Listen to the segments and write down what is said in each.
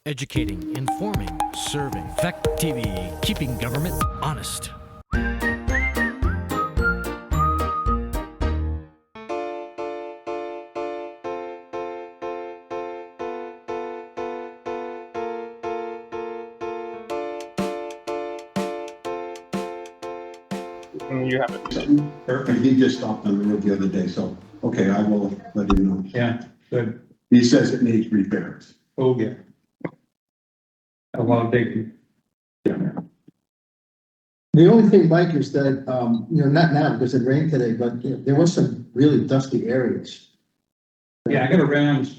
Educating, informing, serving. Fact TV, keeping government honest. You have it. Perfect. He just stopped on the road the other day, so, okay, I will let him know. Yeah, good. He says it needs repairs. Oh, yeah. A lot of digging. Yeah. The only thing, Mike, is that, not now because it rained today, but there was some really dusty areas. Yeah, I got around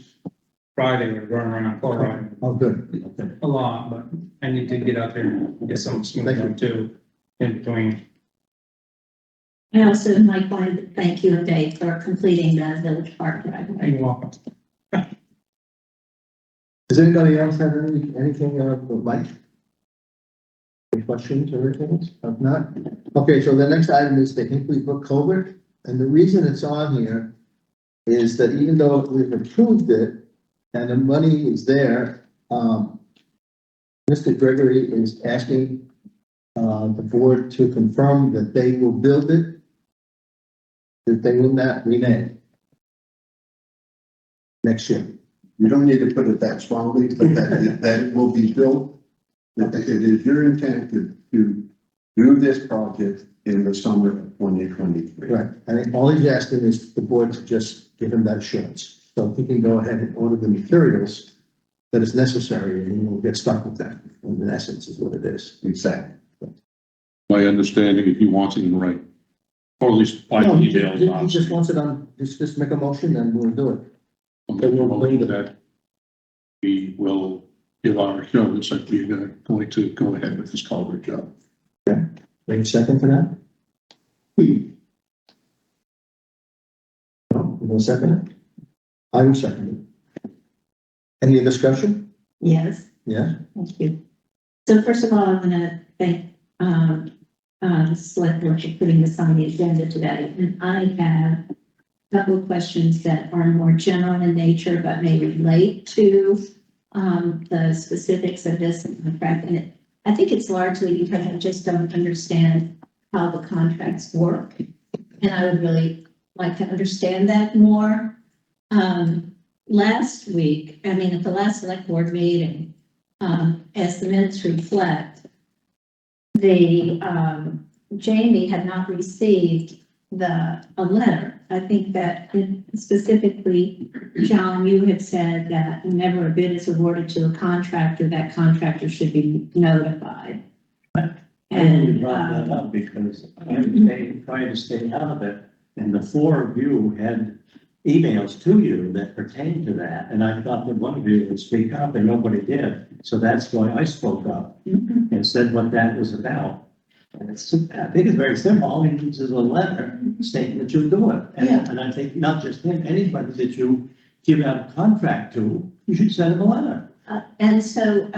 Friday, or run around Friday, Oh, good. Okay. a lot, but I need to get out there and get some smooth out too, in between. I also, Mike, wanted to thank you, Dave, for completing the village park driveway. You're welcome. Does anybody else have anything, with Mike? Any questions or anything? If not, okay, so the next item is the Hinkley Brook culvert, and the reason it's on here is that even though we've approved it and the money is there, Mr. Gregory is asking, the board to confirm that they will build it, that they will not renege next year. You don't need to put it that strongly, but that it will be built. That it is your intent to do this project in the summer of 2023. Right, I think all he's asking is the board to just give him that assurance, so he can go ahead and order the materials that is necessary, and we'll get stuck with that, in essence, is what it is. Exactly. My understanding, if he wants it in writing, or at least by No, he email. he just wants it on, just make a motion and we'll do it. Okay, we'll believe that we will give our assurance that we're going to go ahead with this culvert job. Wait a second for that? No, you want to second it? I will second it. Any discussion? Yes, Yeah? thank you. So first of all, I'm gonna thank, the select board for putting this on the agenda today. And I have a couple of questions that are more general in nature, but may relate to, the specifics of this contract. And I think it's largely because I just don't understand how the contracts work. And I would really like to understand that more. Last week, at the last select board meeting, as the minutes reflect, Jamie had not received a letter. I think that specifically, John, you had said that whenever a bid is awarded to a contractor, that contractor should be notified. And brought that up because they tried to stay out of it, and the four of you had emails to you that pertained to that, and I thought that one of you would speak up, and nobody did. So that's why I spoke up and said what that was about. And I think it's very simple. All he needs is a letter stating that you do it. And I think not just him, anybody that you give out a contract to, you should send him a letter. And so,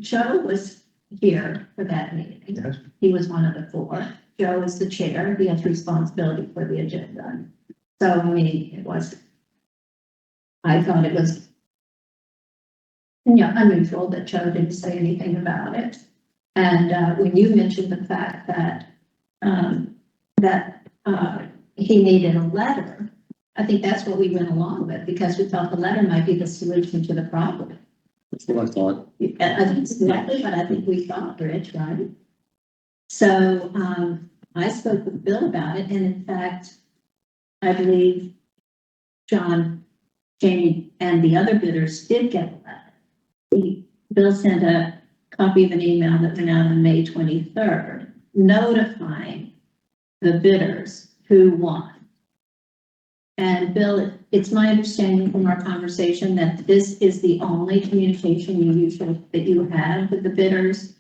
Joe was here for that meeting. Yes. He was one of the four. Joe is the chair. He has responsibility for the agenda. So, I thought it was, unusual that Joe didn't say anything about it. And, when you mentioned the fact that, he needed a letter, I think that's what we went along with, because we thought the letter might be the solution to the problem. That's what I thought. I think it's likely, but I think we thought, Rich, right? So, I spoke with Bill about it, and in fact, I believe John, Jamie, and the other bidders did get a letter. Bill sent a copy of an email that went out on May 23rd, notifying the bidders who won. And Bill, it's my understanding from our conversation that this is the only communication that you have with the bidders,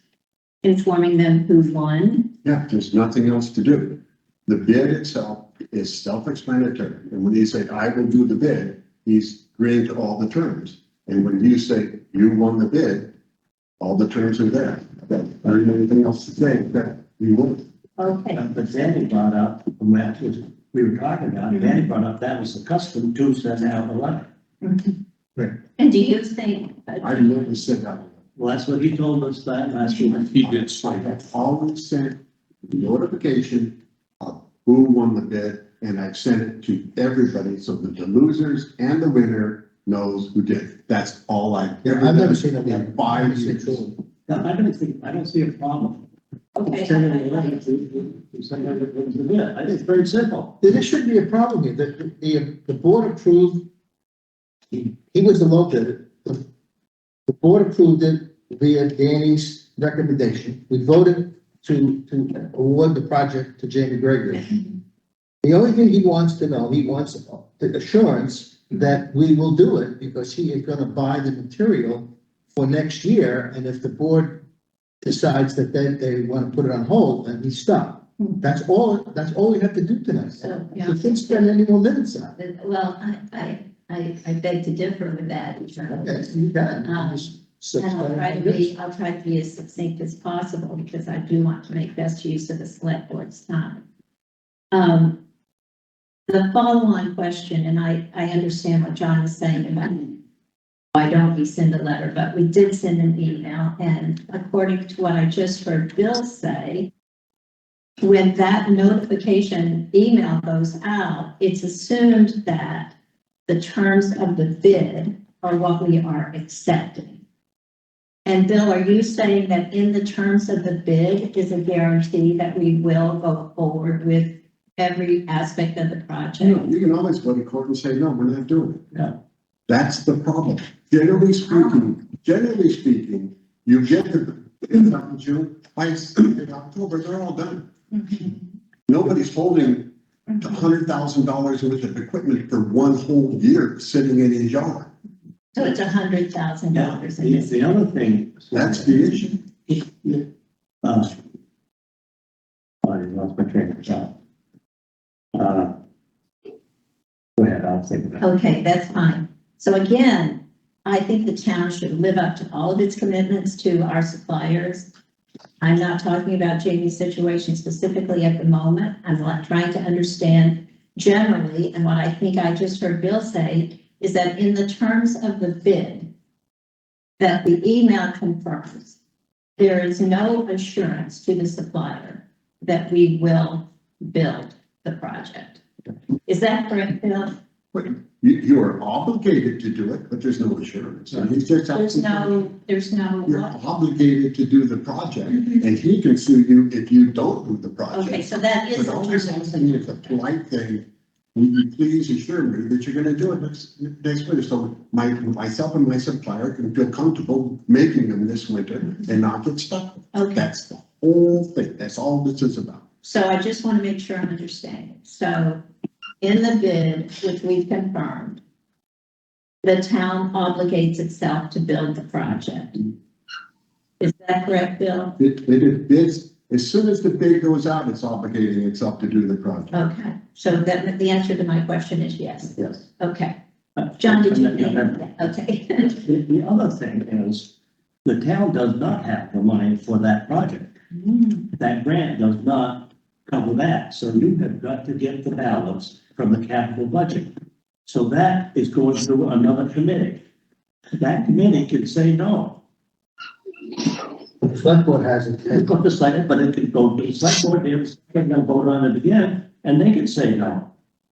informing them who won. Yeah, there's nothing else to do. The bid itself is self-explanatory. And when he said, I will do the bid, he's agreeing to all the terms. And when you say you won the bid, all the terms are there. I don't have anything else to say, that you won. Okay. But Danny brought up, and that was, we were talking about, Danny brought up that was the custom to send out a letter. And do you think? I've never said that. Well, that's what he told us that last week. He did I say that. have always sent notification of who won the bid, and I've sent it to everybody so that the losers and the winner knows who did. That's all I've ever I've never done seen it. in 5 years. No, I don't see a problem. Okay. Send it a letter to somebody that wins the bid. I think it's very simple. There shouldn't be a problem here, the board approved, he was the low bidder. The board approved it via Danny's recommendation. We voted to award the project to Jamie Gregory. The only thing he wants to know, he wants the assurance that we will do it because he is gonna buy the material for next year, and if the board decides that they wanna put it on hold, then he's stuck. That's all we have to do tonight. So, yeah. We can't spend any more minutes on it. Well, I beg to differ with that. Yes, you can. And I'll try to be as succinct as possible because I do want to make best use of the select board's time. The follow-on question, and I understand what John is saying about why don't we send a letter, but we did send an email, and according to what I just heard Bill say, when that notification email goes out, it's assumed that the terms of the bid are what we are accepting. And Bill, are you saying that in the terms of the bid is a guarantee that we will go forward with every aspect of the project? You can always go to court and say, no, we're not doing it. Yeah. That's the problem. Generally speaking, you get the bids out in June, by October, they're all done. Nobody's holding $100,000 worth of equipment for one whole year sitting in his yard. So it's $100,000 in this. The other thing. That's the issue. I lost my train of thought. Go ahead, I'll say that. Okay, that's fine. So again, I think the town should live up to all of its commitments to our suppliers. I'm not talking about Jamie's situation specifically at the moment. I'm trying to understand generally, and what I think I just heard Bill say is that in the terms of the bid, that the email confirms there is no assurance to the supplier that we will build the project. Is that correct, Bill? You are obligated to do it, but there's no assurance. And he's just There's no You're what? obligated to do the project, and he can sue you if you don't do the project. Okay, so that is. But all he's asking is a polite thing. Will you please assure me that you're gonna do it next winter? So myself and my supplier can feel comfortable making them this winter and not get stuck. Okay. That's the whole thing. That's all this is about. So I just want to make sure I'm understanding. So in the bid, which we've confirmed, the town obligates itself to build the project. Is that correct, Bill? As soon as the bid goes out, it's obligating itself to do the project. Okay, so that the answer to my question is yes. Yes. Okay. John, did you think? Okay. The other thing is, the town does not have the money for that project. That grant does not cover that, so you have got to get the balance from the capital budget. So that is going through another committee. That committee can say no. The select board has it. It could decide it, but it could go to the select board, they're gonna vote on it again, and they can say no.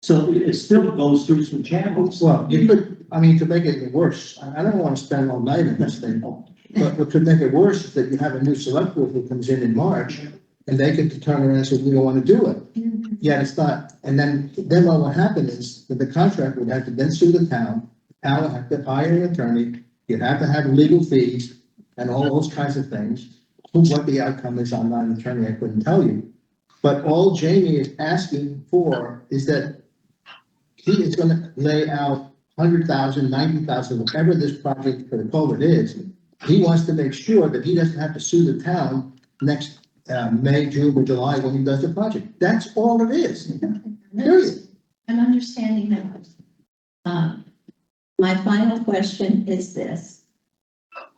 So it still goes through some channels. Well, you could, to make it worse, I don't want to spend all night on this thing, but what could make it worse is that you have a new select board who comes in March, and they could turn around and say, we don't want to do it. Yet it's not, and then what would happen is that the contract would have to then sue the town would have to hire an attorney, you'd have to have legal fees, and all those kinds of things. What the outcome is, I'm not an attorney, I couldn't tell you. But all Jamie is asking for is that he is gonna lay out 100,000, 90,000, whatever this project for the culvert is. He wants to make sure that he doesn't have to sue the town next May, June, or July when he does the project. That's all it is. Period. I'm understanding that. My final question is this.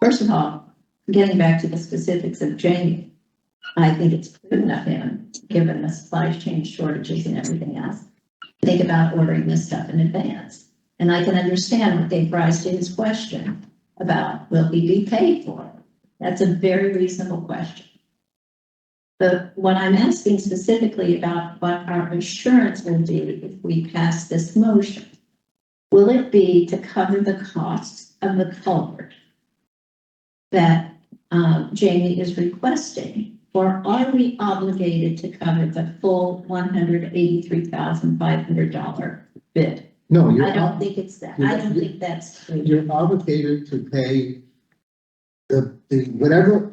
First of all, getting back to the specifics of Jamie, I think it's prudent of him, given the supply chain shortages and everything else, think about ordering this stuff in advance. And I can understand what gave rise to his question about, will he be paid for it? That's a very reasonable question. But what I'm asking specifically about what our assurance will be if we pass this motion, will it be to cover the costs of the culvert that Jamie is requesting? Or are we obligated to cover the full $183,500 bid? No, I don't think it's that. I don't think that's true. you're obligated to pay the whatever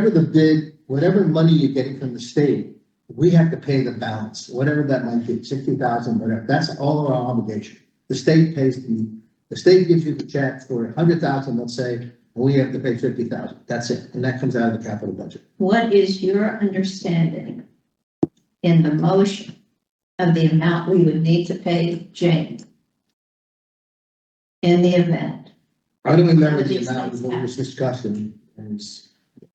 the bid, whatever money you're getting from the state, we have to pay the balance, whatever that might be, 60,000, whatever. That's all our obligation. The state pays the state gives you the check for 100,000, let's say, and we have to pay 50,000. That's it. And that comes out of the capital budget. What is your understanding in the motion of the amount we would need to pay Jamie in the event? I don't remember the amount of what was discussed and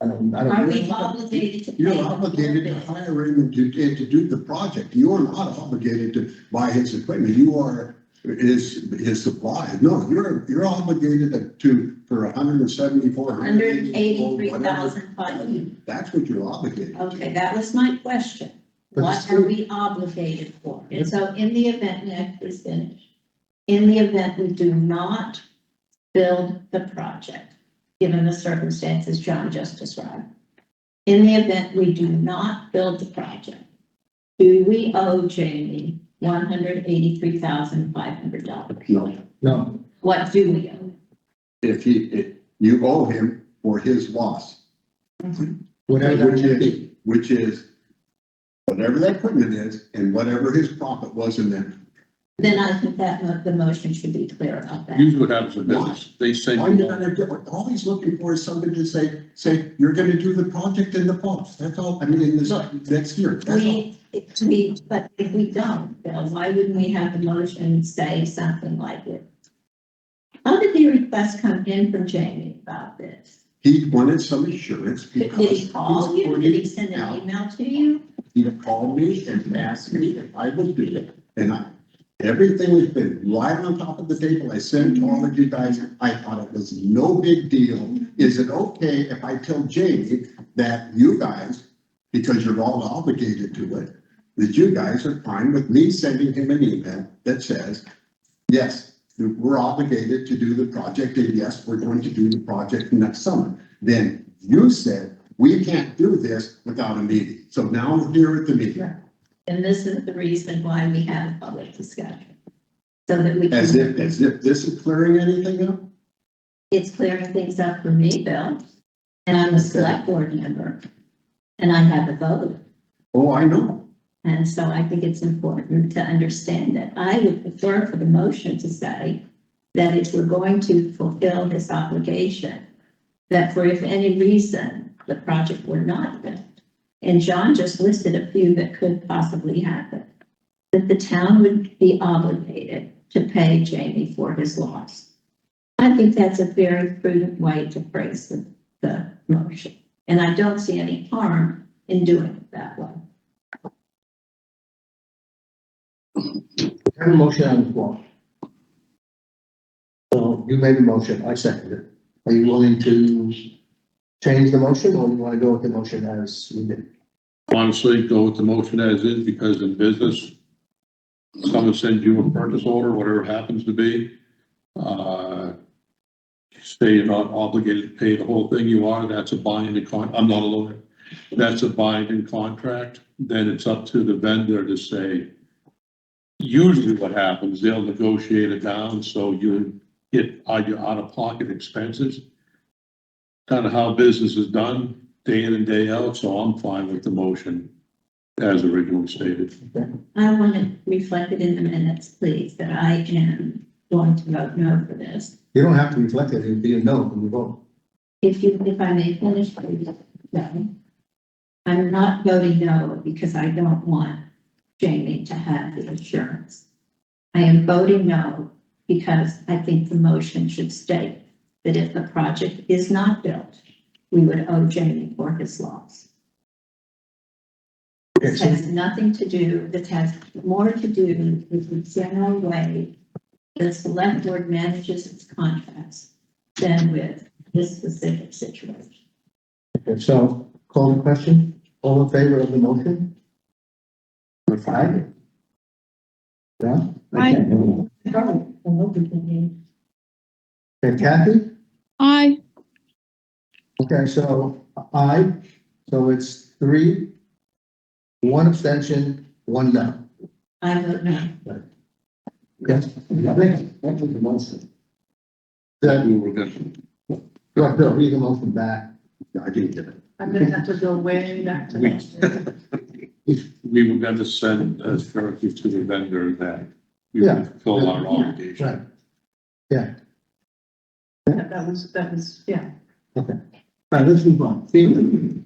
I don't. Are we obligated to pay? You're obligated to hire him to do the project. You are not obligated to buy his equipment. You are his supply. No, you're obligated to for 174. $183,500. That's what you're obligated. to. Okay, that was my question. But What still- are we obligated for? And so in the event, Nick, please finish. In the event we do not build the project, given the circumstances John just described, in the event we do not build the project, do we owe Jamie $183,500? No, No, What do we owe? if you owe him for his loss, whatever that may be. which is whatever that equipment is and whatever his profit was in that. Then I think that the motion should be clear about that. Usually what happens in business, they send All you, all he's looking for is somebody to say, you're gonna do the project in the fall. That's all, I mean, in this Look, next year. That's all. But if we don't, Bill, why wouldn't we have the motion say something like it? How did the request come in from Jamie about this? He wanted some assurance Did because. he call you? Did he send an Now, email to you? He called me and asked me if I would do it. And everything has been right on top of the table. I sent to all of you guys. I thought it was no big deal. Is it okay if I tell Jamie that you guys, because you're all obligated to it, that you guys are fine with me sending him an email that says, yes, we're obligated to do the project, and yes, we're going to do the project next summer. Then you said, we can't do this without a meeting. So now we're here at the meeting. And this is the reason why we have a public discussion. So that we As can, if this is clearing anything up? it's clearing things up for me, Bill. And I'm a select board member. And I have a vote. Oh, I know. And so I think it's important to understand that I would prefer for the motion to say that if we're going to fulfill this obligation, that for if any reason the project were not built, and John just listed a few that could possibly happen, that the town would be obligated to pay Jamie for his loss. I think that's a very prudent way to phrase the motion. And I don't see any harm in doing it that way. Have a motion on the floor. So you made a motion, I seconded it. Are you willing to change the motion or you want to go with the motion as we did? honestly, go with the motion as is, because in business, someone sends you a purchase order, whatever it happens to be, say you're not obligated to pay the whole thing, you are, that's a binding I'm not a lawyer. That's a binding contract, then it's up to the vendor to say, usually what happens, they'll negotiate it down, so you get your out-of-pocket expenses. Kind of how business is done, day in and day out, so I'm fine with the motion as originally stated. I want to reflect it in the minutes, please, that I am going to vote no for this. You don't have to reflect it, it'll be a no when you vote. If I may finish, please, no. I'm not voting no because I don't want Jamie to have the assurance. I am voting no because I think the motion should state that if the project is not built, we would owe Jamie for his loss. This has nothing to do, this has more to do with the general way the select board manages its contracts than with this specific situation. Okay, so call the question. All in favor of the motion? Number 5? Yeah? Aye. Okay, Kathy? Aye. Okay, so aye. So it's 3, 1 abstention, 1 no. I vote no. Yes? That was the motion. Then, We were gonna, Bill, read the motion back. I didn't get it. I'm gonna have to go way back to that. we were gonna send a directive to the vendor that we Yeah. would fulfill our obligation. Right. Yeah, That was, yeah. okay. All right, let's move on. FEMA.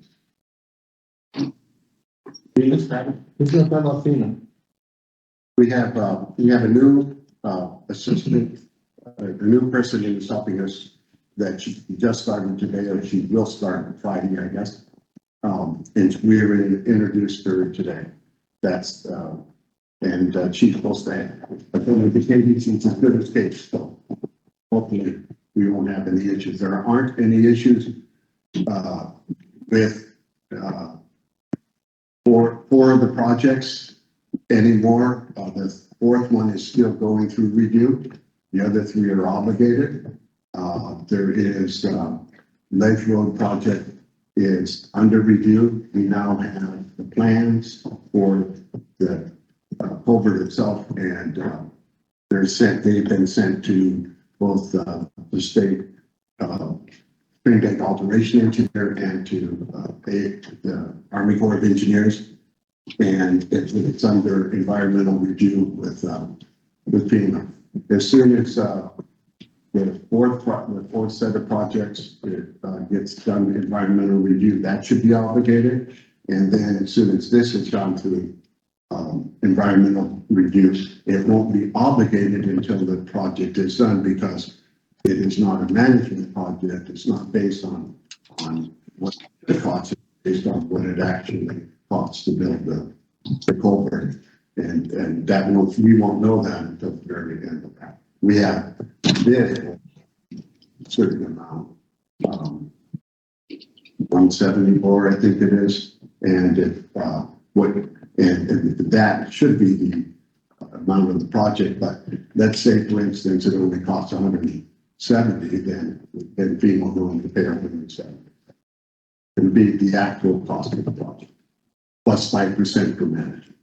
FEMA, who's gonna talk about FEMA? We have a new, assistant, a new person who's helping us that she just started today, or she will start on Friday, I guess. And we already introduced her today. That's, and she's supposed to have, but then the contingency is as good as case, so hopefully we won't have any issues. There aren't any issues, with, four of the projects anymore. The fourth one is still going through review. The other 3 are obligated. There is, Ledge Road project is under review. We now have the plans for the culvert itself, and they've been sent to both the state Spring Lake Alteration Engineer and to the Army Corps of Engineers. And it's under environmental review with FEMA. As soon as the fourth set of projects gets done environmental review, that should be obligated. And then as soon as this has gone through environmental review, it won't be obligated until the project is done, because it is not a management project. It's not based on what the cost is, based on what it actually costs to build the culvert. And that we won't know that until the very end of that. We have bid a certain amount, 174, I think it is. And if, and that should be the amount of the project, but let's say, for instance, it only costs 170, then FEMA will only pay 170. It'll be the actual cost of the project, plus 5% for management.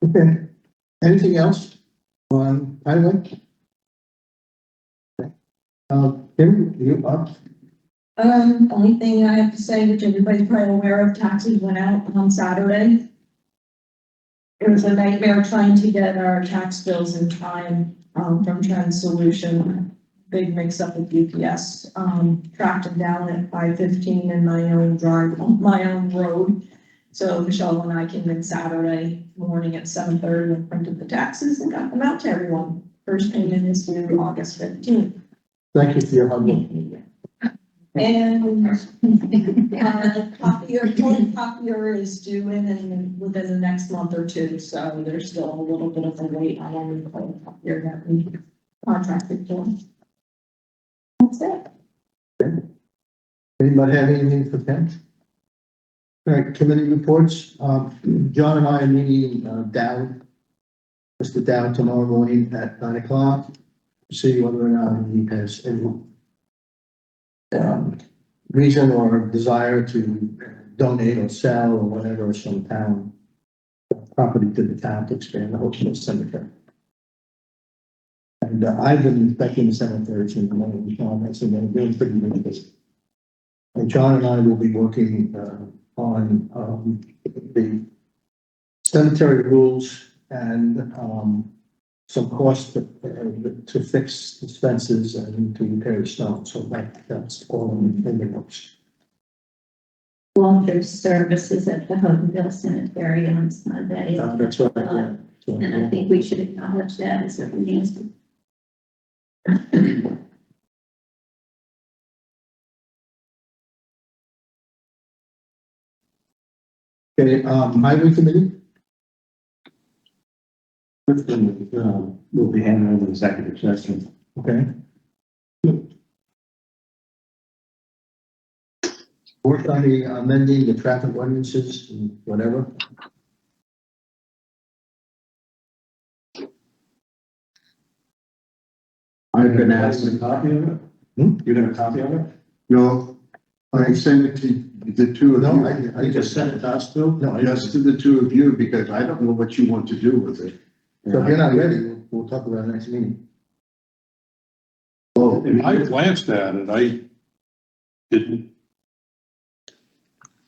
Okay. Anything else on highway? Okay. Kim, you up? Only thing I have to say, which everybody's probably aware of, taxes went out on Saturday. It was a nightmare trying to get our tax bills in time, from Trend Solution. Big mix up with UPS, tracked them down at 5:15 in my own drive, on my own road. So Michelle and I came in Saturday morning at 7:30 and printed the taxes and got them out to everyone. First payment is due August 15th. Thank you for your hard work. And, copier is due in within the next month or 2, so there's still a little bit of a wait on the copier that we contracted for. That's it. Anybody have anything for Ken? All right, committee reports. John and I are meeting Mr. Dow tomorrow morning at 9 o'clock. See whether or not he has any reason or desire to donate or sell or whatever some town property to the town to expand the whole cemetery. And I've been inspecting the cemeteries in the morning, John, that's been doing pretty good. And John and I will be working on the cemetery rules and some costs to fix the fences and to repair stone. So that's all in the works. Walter's services at the Hoganville Cemetery on Sunday. That's what I got. And I think we should acknowledge that as a reason. Okay, highway committee? Grafton, will be handling the executive session. Okay. Work on the amending the traffic ordinances and whatever. I've been You asked, got a copy of it? Hmm? You got a copy of it? no, I sent it to the two of No, you. I You just sent it to us too? No, Just to the two of you, because I don't know what you want to do with it. So if you're not ready, we'll talk about it next meeting. Oh, I glanced at it, I didn't,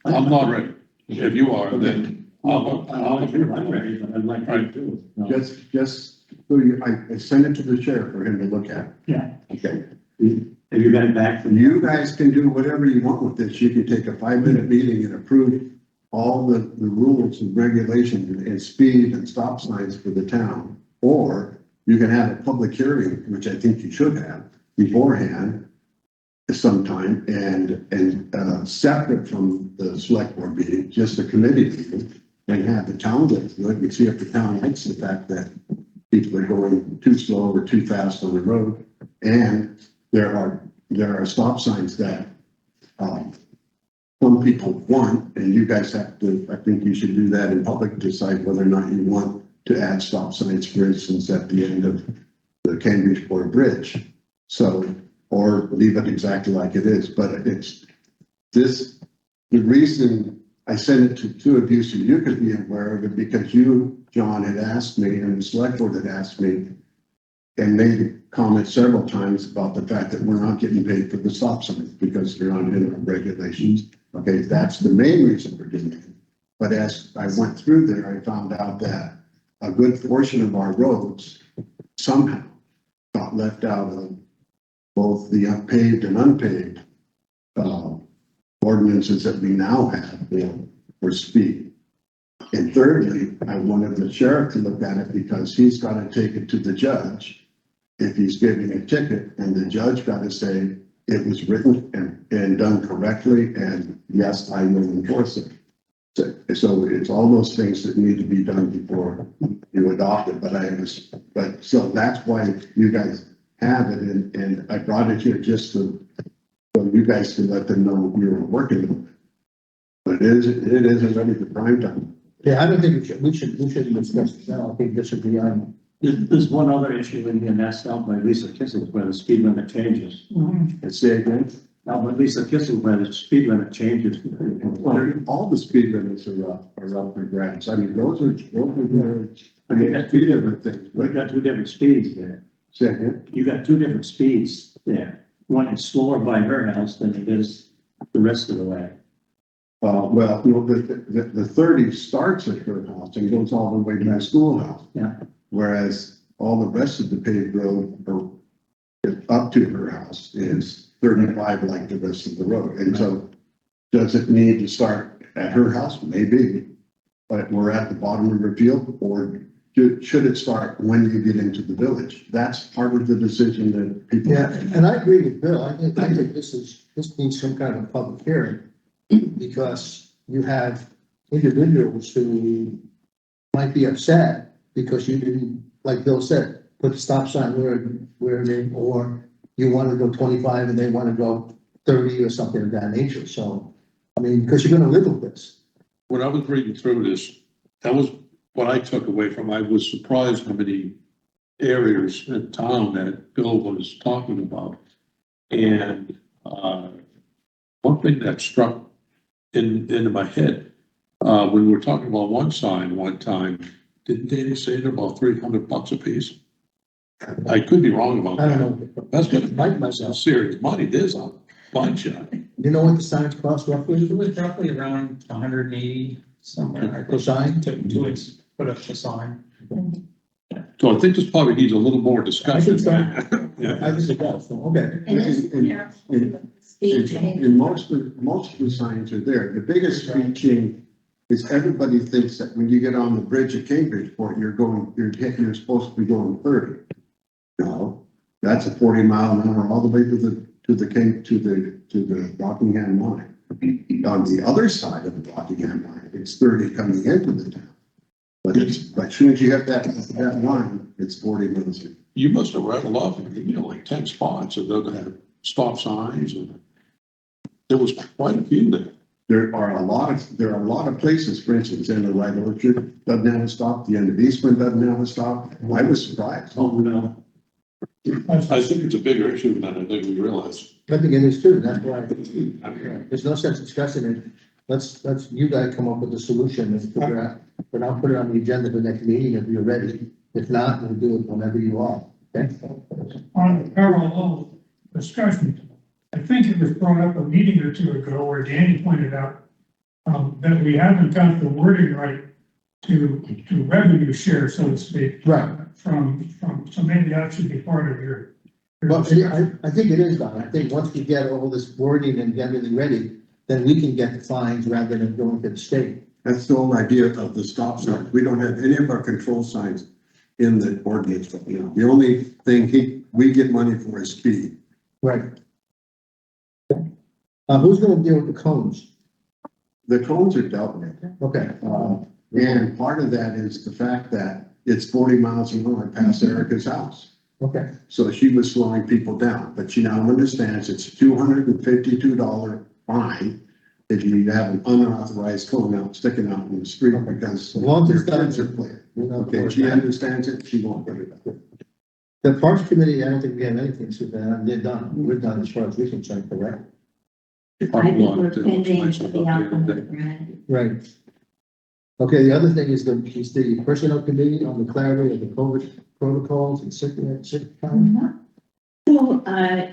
I'm not ready. If you are, then I'm ready, but I'd like to do it. No. just, so you, I sent it to the chair for him to look at. Yeah. Okay. Have you got it back from You guys can do whatever you want with this. You can take a 5-minute meeting and approve all the rules and regulations and speed and stop signs for the town. Or you can have a public hearing, which I think you should have beforehand sometime and separate from the select board meeting, just a committee meeting, and have the town go through it and see if the town likes the fact that people are going too slow or too fast on the road. And there are stop signs that, some people want, and you guys have to, I think you should do that in public, decide whether or not you want to add stop signs, for instance, at the end of the Cambridgeport Bridge. So, or leave it exactly like it is, but it's this, the reason I sent it to two of you so you could be aware of it, because you, John, had asked me and the select board had asked me and made comments several times about the fact that we're not getting paid for the stop signs because they're not in our regulations. Okay, that's the main reason we're doing it. But as I went through there, I found out that a good portion of our roads somehow got left out of both the paved and unpaved ordinances that we now have for speed. And thirdly, I wanted the sheriff to look at it because he's got to take it to the judge if he's giving a ticket, and the judge got to say it was written and done correctly, and yes, I will enforce it. So it's all those things that need to be done before you adopt it, but so that's why you guys have it, and I brought it here just so you guys can let them know we were working on it. But it isn't ready for prime time. Yeah, I don't think we should discuss it now. I think this should be on. There's one other issue in here, and that's out by Lisa Kissel where the speed limit changes. And say again, Now, by Lisa Kissel where the speed limit changes. well, all the speed limits are up for grabs. I mean, those are two different things. We've got two different speeds there. Say again, You got two different speeds there. One is slower by her house than it is the rest of the way. well, you know, the 30 starts at her house and goes all the way to my schoolhouse. Yeah. Whereas all the rest of the paved road or up to her house is 35 like the rest of the road. And so does it need to start at her house? Maybe, but we're at the bottom of her field, or should it start when you get into the village? That's part of the decision that people. Yeah, and I agree with Bill. I think this needs some kind of public hearing because you have individuals who might be upset because you didn't, like Bill said, put the stop sign where they, or you want to go 25 and they want to go 30 or something of that nature. So, I mean, because you're going to live with this. when I was reading through this, that was what I took away from. I was surprised how many areas in town that Bill was talking about. And one thing that struck into my head, when we were talking about one sign one time, didn't Danny say they're about $300 a piece? I could be wrong about I that. don't know. That's gonna Mike be myself. some serious money. There's a bunch of it. You know what the signs cost roughly? It was roughly around 180 somewhere. Per sign? To put up the sign. So I think this probably needs a little more discussion. I think so. Yeah. I think it does. So, okay. And this, speed change. And most of the signs are there. The biggest speed change is everybody thinks that when you get on the bridge at Cambridgeport, you're supposed to be going 30. No, that's a 40 mile an hour all the way to the Rockingham line. On the other side of the Rockingham line, it's 30 coming into the town. But as soon as you have that line, it's 40 minutes. You must have read a lot, like 10 spots, and they're have stop signs, and there was quite a few there. There are a lot of places, for instance, in the White Orchard doesn't have a stop, the end of Eastman doesn't have a stop. I was surprised. Oh, no. I think it's a bigger issue than I think we realize. I think it is too, that's why, there's no sense discussing it. Let's, you guys come up with a solution and figure out, but I'll put it on the agenda for the next meeting if you're ready. If not, we'll do it whenever you are, okay? On a parallel discussion, I think it was brought up a meeting or two ago where Danny pointed out that we haven't got the wording right to revenue share, so to speak. Right. So maybe that should be part of your. Well, I think it is, Don. I think once we get all this wording and get everything ready, then we can get the fines rather than going to the state. That's the whole idea of the stop sign. We don't have any of our control signs in the ordinance right now. The only thing we get money for is speed. Right. Who's gonna deal with the cones? The cones are dealt with. Okay, And part of that is the fact that it's 40 miles an hour past Erica's house. okay, So she was slowing people down, but she now understands it's $252 fine if you have an unauthorized cone out, sticking out in the street because As long as your it's done. kids are playing. You know, Okay, she understands it, she won't get it up. the Parks Committee, I don't think we have anything, so they're done. We're done as far as we can check, correct? I think we're pending the outcome of the grant. Right. Okay, the other thing is the personnel committee on the clarity of the COVID protocols and sick time. So,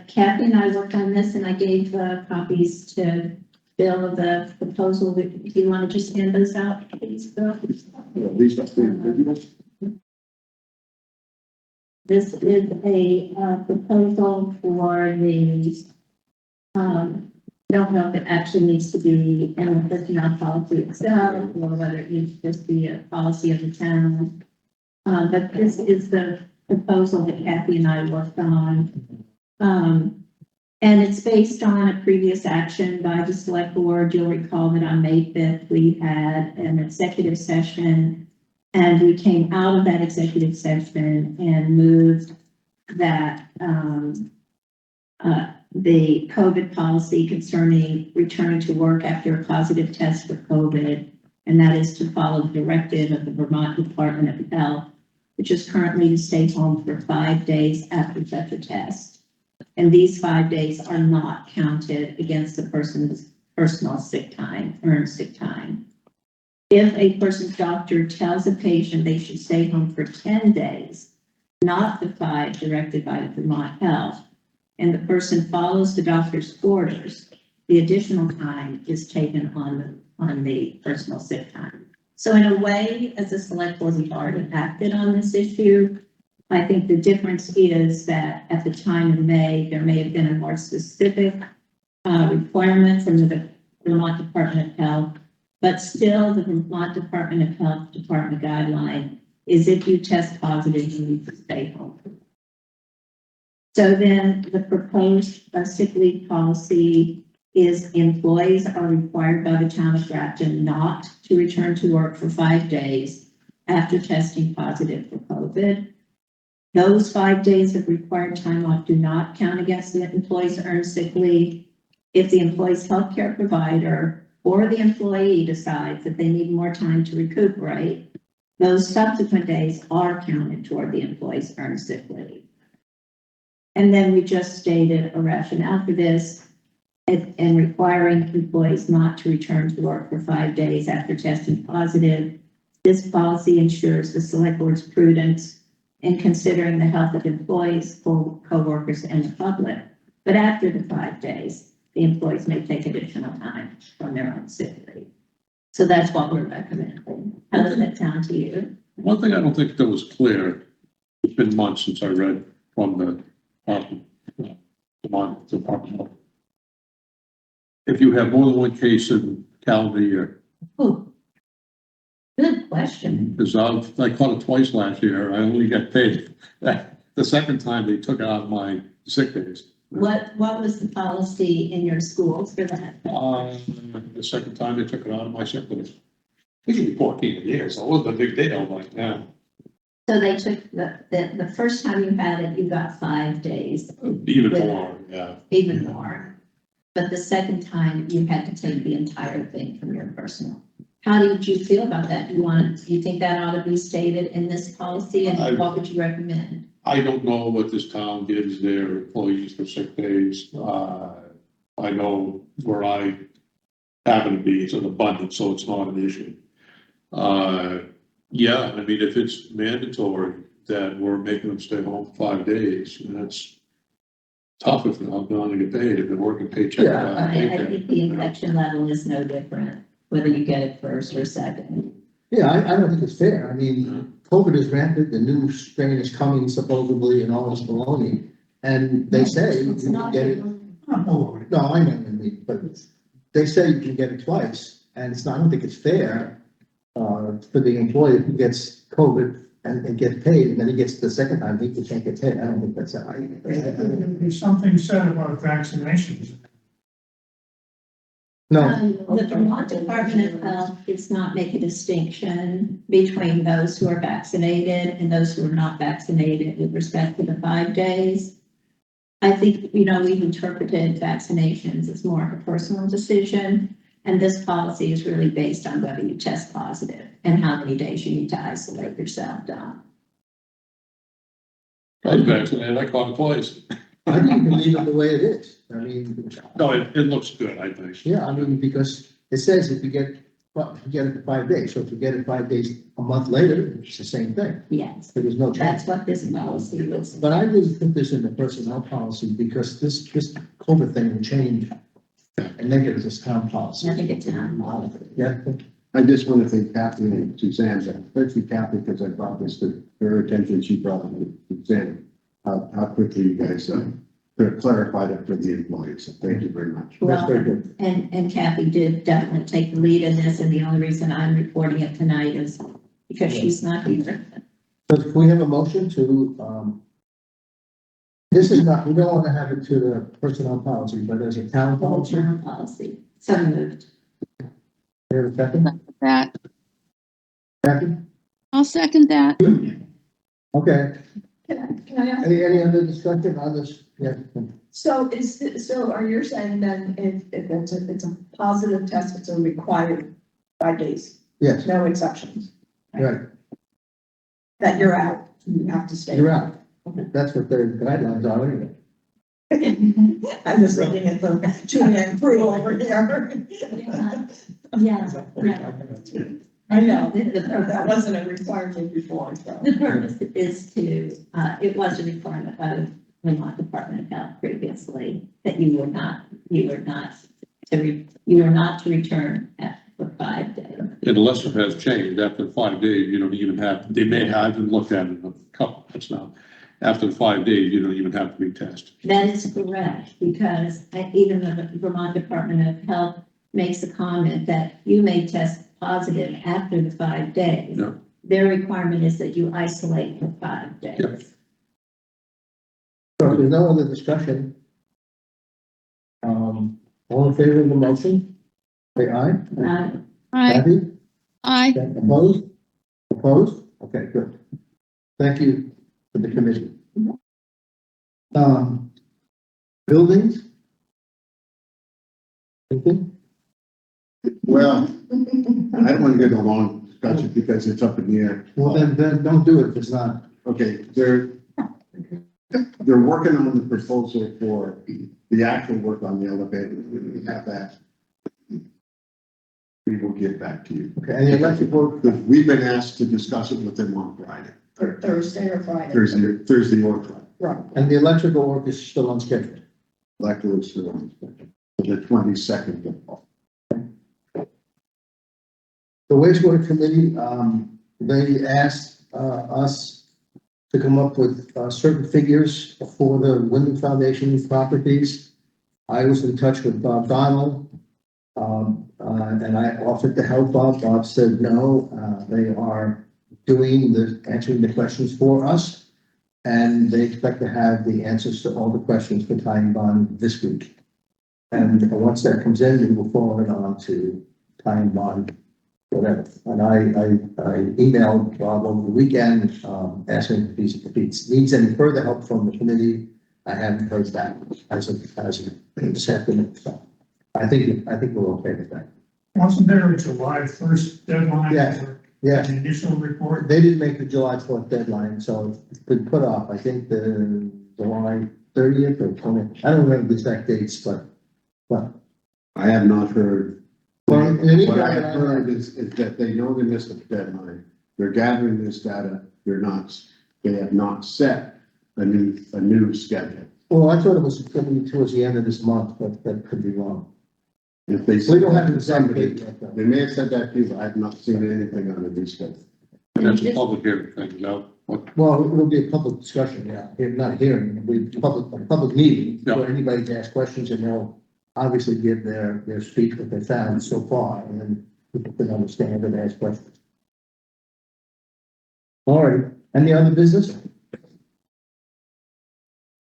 Kathy and I worked on this and I gave copies to Bill of the proposal. Do you want to just hand those out, please, Bill? At least that's the individual. This is a proposal for the, don't know if it actually needs to be in the personnel policy itself or whether it needs to just be a policy of the town. But this is the proposal that Kathy and I worked on. And it's based on a previous action by the select board. You'll recall that on May 5th, we had an executive session and we came out of that executive session and moved that, the COVID policy concerning returning to work after a positive test for COVID. And that is to follow the directive of the Vermont Department of Health, which is currently to stay home for 5 days after such a test. And these 5 days are not counted against the person's personal sick time, earned sick time. If a person's doctor tells a patient they should stay home for 10 days, not the 5 directed by the Vermont Health, and the person follows the doctor's orders, the additional time is taken on the personal sick time. So in a way, as a select board, we've already acted on this issue. I think the difference is that at the time in May, there may have been a more specific requirement from the Vermont Department of Health, but still the Vermont Department of Health department guideline is if you test positive, you need to stay home. So then the proposed sick leave policy is employees are required by the town of Grafton not to return to work for 5 days after testing positive for COVID. Those 5 days of required time off do not count against the employee's earned sick leave. If the employee's healthcare provider or the employee decides that they need more time to recuperate, those subsequent days are counted toward the employee's earned sick leave. And then we just stated a rationale for this and requiring employees not to return to work for 5 days after testing positive. This policy ensures the select board's prudence in considering the health of employees, co-workers, and the public. But after the 5 days, the employees may take additional time from their own sick leave. So that's what we're recommending. How does that sound to you? One thing I don't think that was clear, it's been months since I read from the Vermont Department of Health. If you have more than one case in calendar year, Oh, good question. because I caught it twice last year, I only got paid. The second time they took it out of my sick days. What was the policy in your schools for that? The second time they took it out of my sick days. It should be 14 years, so it wasn't a big deal like that. So they took the first time you had it, you got 5 days, Even more, yeah. even more. But the second time, you had to take the entire thing from your personal. How did you feel about that? Do you think that ought to be stated in this policy, and what would you recommend? I don't know what this town gives their employees for sick days. I know where I happen to be, it's an abundance, so it's not an issue. Yeah, I mean, if it's mandatory that we're making them stay home for 5 days, that's tough if they're not going to get paid, if they're working paycheck. Yeah, I think the infection level is no different, whether you get it first or second. Yeah, I don't think it's fair. I mean, COVID is rampant, the new strain is coming supposedly and all this baloney. And they say you It's can not get it, even- Oh, no, I know, what I mean, but they say you can get it twice. And it's not, I don't think it's fair, for the employee who gets COVID and gets paid, and then he gets the second time, he can't get paid. I don't think that's right. there's something said about vaccinations. No, The Vermont Department of Health does not make a distinction between those who are vaccinated and those who are not vaccinated with respect to the 5 days. I think, we've interpreted vaccinations as more of a personal decision, and this policy is really based on whether you test positive and how many days you need to isolate yourself down. I was vaccinated, I caught it twice. I think you can leave it the way it is. I mean, No, it looks good, I think. yeah, I mean, because it says if you get it for 5 days, so if you get it 5 days a month later, it's the same thing. Yes, There was no change. that's what this policy was. But I really put this in the personnel policy because this COVID thing will change and make it as a town policy. I think it's town policy. Yeah, I just want to thank Kathy and Suzanne, especially Kathy, because I brought this to her attention, she brought it to Suzanne, how quickly you guys clarified it for the employees. So thank you very much. that's very Well, good. and Kathy did definitely take the lead in this, and the only reason I'm reporting it tonight is because she's not here. So can we have a motion to, this is not, we don't want to have it to the personnel policy, but as a town The whole policy. town policy. So moved. We have a second? That, Kathy? I'll second that. Okay, Can I ask? any other discussion on this? Yeah. So are you saying then if it's a positive test, it's a required 5 days, Yes, no exceptions, right, that you're out, you have to stay. you're out. That's what their guidelines are anyway. I'm just looking at the Julian crew over here. Yeah, I know, The that purpose, wasn't a requirement before, so. the purpose is to, it was a requirement of Vermont Department of Health previously, that you were not to return for 5 days. Unless it has changed after 5 days, you don't even have, they may have, and looked at it a couple months now. After 5 days, you don't even have to be tested. That is correct, because even the Vermont Department of Health makes a comment that you may test positive after the 5 days. Yeah. Their requirement is that you isolate for 5 days. Yeah. So if there's no other discussion, all in favor of the motion? Say aye. Aye, Kathy? aye. Okay, opposed? Opposed? Okay, good. Thank you for the committee. Buildings? Anything? Well, I don't want to get a long discussion because it's up in the air. Well, then don't do it if it's not. Okay, they're working on the proposal for the actual work on the elevator. When we have that, we will get back to you. Okay, and the electric board, Because we've been asked to discuss it with them on Friday, Or Thursday or Friday. Thursday or Friday. Right. and the electrical work is still on schedule. Electrical is still on the 22nd of fall. The wastewater committee, they asked, us to come up with, certain figures for the Wyndham Foundation properties. I was in touch with Bob Donald, and I offered to help Bob. Bob said no, they are answering the questions for us. And they expect to have the answers to all the questions for tying bond this week. And once that comes in, we will forward it on to tying bond whatever. And I emailed Bob over the weekend, asking if he needs any further help from the committee. I haven't heard back as of this afternoon. So I think we're okay with that. Wasn't there a July 1st deadline Yeah. for Yeah, the initial report? they didn't make the July 4th deadline, so it's been put off. I think the July 30th or 20th. I don't remember the exact dates, but I have not heard. Well, in any What I event, have heard is that they know they missed the deadline. They're gathering this data. They have not set a new schedule. well, I thought it was coming towards the end of this month, but that could be wrong. If they We said don't have that an to exact somebody, date yet, though. they may have said that to you, but I've not seen anything on the new schedule. That's a public hearing thing, no? What- Well, it'll be a public discussion, yeah, not hearing, it'll be a public meeting Yeah. for anybody to ask questions, and they'll obviously give their speech what they found so far, and then people can understand and ask questions. All right, any other business?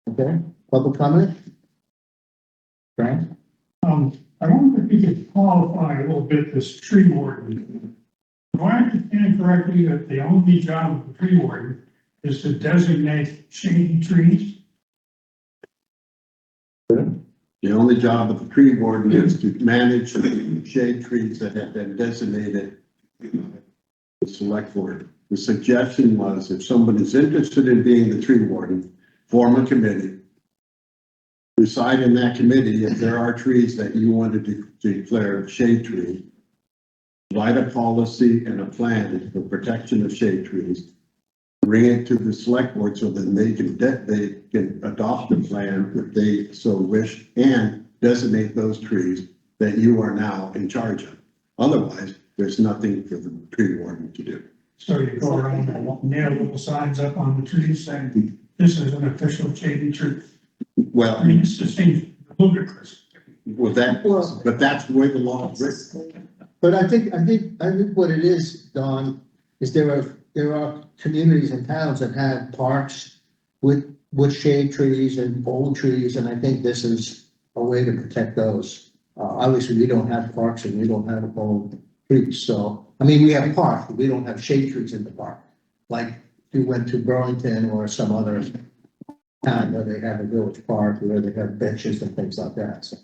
Okay, public comment? Frank? I wonder if you could qualify a little bit this tree warden. Do I understand correctly that the only job of the tree warden is to designate shady trees? The only job of the tree warden is to manage shade trees that have been designated the select board. The suggestion was if someone is interested in being the tree warden, form a committee. Decide in that committee if there are trees that you wanted to declare shade tree. Write a policy and a plan for protection of shade trees. Bring it to the select board so that they can adopt a plan if they so wish and designate those trees that you are now in charge of. Otherwise, there's nothing for the tree warden to do. So you go around and nail little signs up on the trees saying, this is an official shady tree. Well, I mean, this just seems ludicrous. but that's the way the law is written. But I think what it is, Don, is there are communities and towns that have parks with shade trees and old trees, and I think this is a way to protect those. Obviously, we don't have parks and we don't have old trees, so, I mean, we have parks, but we don't have shade trees in the park. Like, if you went to Burlington or some other town where they have a village park, where they have benches and things like that, so.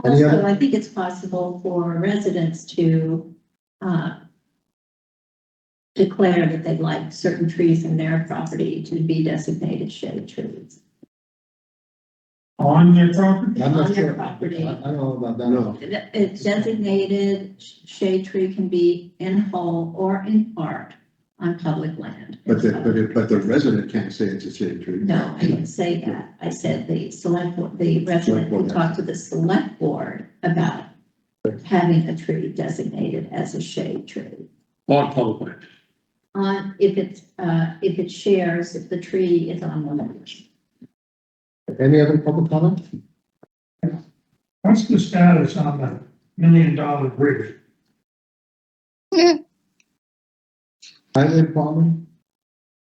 Any Also, other- I think it's possible for residents to, declare that they'd like certain trees in their property to be designated shade trees. On their property? I'm not On their sure. property. I don't know about that. No. It's designated shade tree can be in whole or in part on public land. But the resident can't say it's a shade tree. No, I didn't say that. I said the select, board, the resident will talk to the select board about having a tree designated as a shade tree. On public land. On, if it shares, if the tree is on the land. Any other public comment? What's the status on the $1 million bridge? Highway department,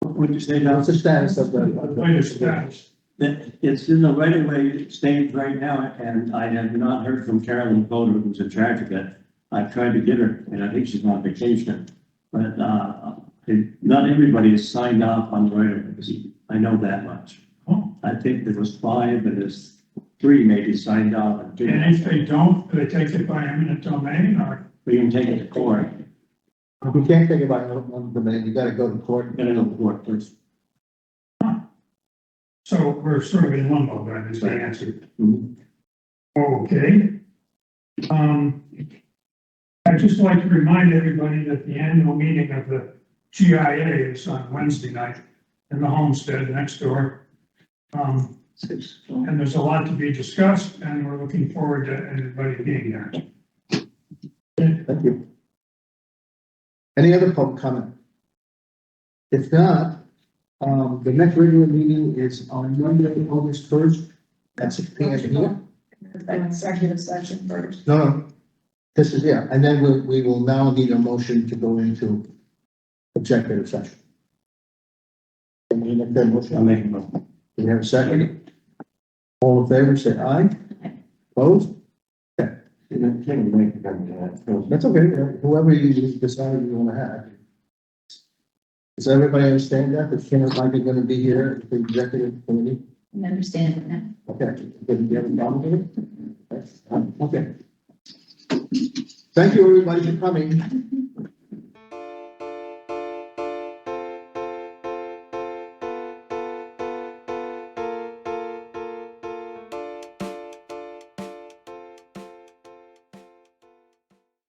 Would you say now? what's the status of the? Latest status? It's in the right of way stage right now, and I have not heard from Carolyn Boder, who's in charge of it. I've tried to get her, and I think she's on vacation, but, not everybody is signed off on the right of way. I know that much. Oh. I think there was 5, but there's 3 maybe signed off. And 2. And if they don't, do they take it by eminent domain or? We can take it to court. You can't think about the man, you gotta go to court. Get it on the court first. So we're sort of in limbo, then is the answer. Mhm. Okay. I'd just like to remind everybody that the annual meeting of the GIA is on Wednesday night in the homestead next door. And there's a lot to be discussed, and we're looking forward to everybody being there. Thank you. Any other public comment? If not, the next regular meeting is on Monday, August 1st, at 6 p.m. here. Executive session first. No, this is, yeah, and then we will now need a motion to go into executive session. Can we make that motion? I'll make a motion. Do we have a second? All in favor, say aye. Opposed? Okay, the can't make that, so. That's okay, whoever you decide you wanna have. Does everybody understand that Ken and Mike are gonna be here at the executive committee? I understand it now. Okay, did you have a problem with it? Okay. Thank you, everybody, for coming.